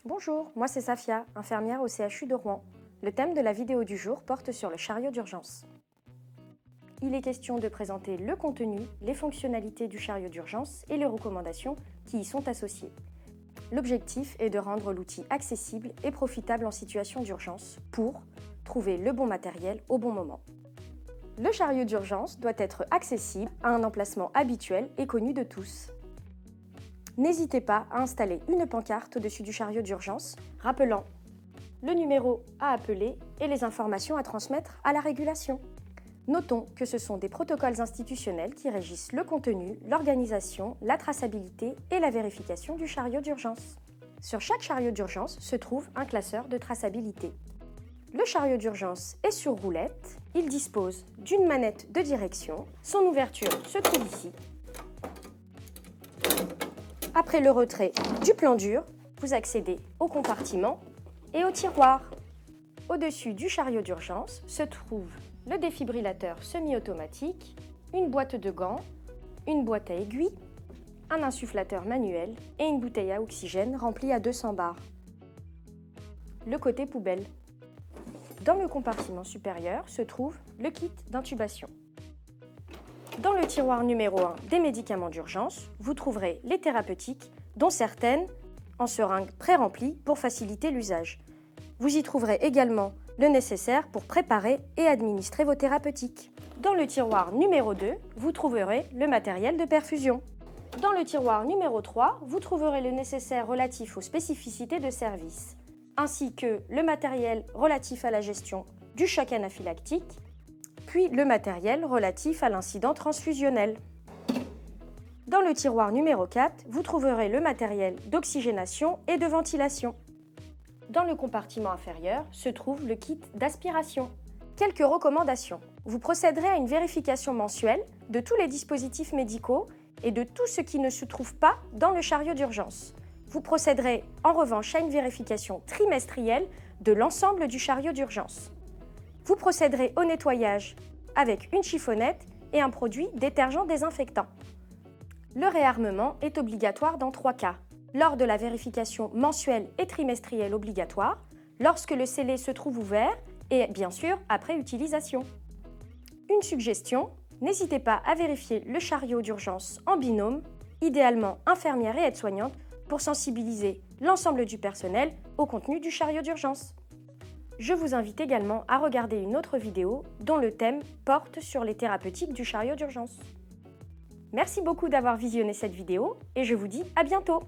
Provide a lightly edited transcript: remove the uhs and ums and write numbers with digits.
Bonjour, moi c'est Safia, infirmière au CHU de Rouen. Le thème de la vidéo du jour porte sur le chariot d'urgence. Il est question de présenter le contenu, les fonctionnalités du chariot d'urgence et les recommandations qui y sont associées. L'objectif est de rendre l'outil accessible et profitable en situation d'urgence pour trouver le bon matériel au bon moment. Le chariot d'urgence doit être accessible à un emplacement habituel et connu de tous. N'hésitez pas à installer une pancarte au-dessus du chariot d'urgence, rappelant le numéro à appeler et les informations à transmettre à la régulation. Notons que ce sont des protocoles institutionnels qui régissent le contenu, l'organisation, la traçabilité et la vérification du chariot d'urgence. Sur chaque chariot d'urgence se trouve un classeur de traçabilité. Le chariot d'urgence est sur roulette, il dispose d'une manette de direction, son ouverture se trouve ici. Après le retrait du plan dur, vous accédez au compartiment et au tiroir. Au-dessus du chariot d'urgence se trouve le défibrillateur semi-automatique, une boîte de gants, une boîte à aiguilles, un insufflateur manuel et une bouteille à oxygène remplie à 200 bars. Le côté poubelle. Dans le compartiment supérieur se trouve le kit d'intubation. Dans le tiroir numéro 1 des médicaments d'urgence, vous trouverez les thérapeutiques, dont certaines en seringues pré-remplies pour faciliter l'usage. Vous y trouverez également le nécessaire pour préparer et administrer vos thérapeutiques. Dans le tiroir numéro 2, vous trouverez le matériel de perfusion. Dans le tiroir numéro 3, vous trouverez le nécessaire relatif aux spécificités de service, ainsi que le matériel relatif à la gestion du choc anaphylactique, puis le matériel relatif à l'incident transfusionnel. Dans le tiroir numéro 4, vous trouverez le matériel d'oxygénation et de ventilation. Dans le compartiment inférieur se trouve le kit d'aspiration. Quelques recommandations. Vous procéderez à une vérification mensuelle de tous les dispositifs médicaux et de tout ce qui ne se trouve pas dans le chariot d'urgence. Vous procéderez en revanche à une vérification trimestrielle de l'ensemble du chariot d'urgence. Vous procéderez au nettoyage avec une chiffonnette et un produit détergent désinfectant. Le réarmement est obligatoire dans 3 cas. Lors de la vérification mensuelle et trimestrielle obligatoire, lorsque le scellé se trouve ouvert et bien sûr après utilisation. Une suggestion, n'hésitez pas à vérifier le chariot d'urgence en binôme, idéalement infirmière et aide-soignante, pour sensibiliser l'ensemble du personnel au contenu du chariot d'urgence. Je vous invite également à regarder une autre vidéo dont le thème porte sur les thérapeutiques du chariot d'urgence. Merci beaucoup d'avoir visionné cette vidéo et je vous dis à bientôt!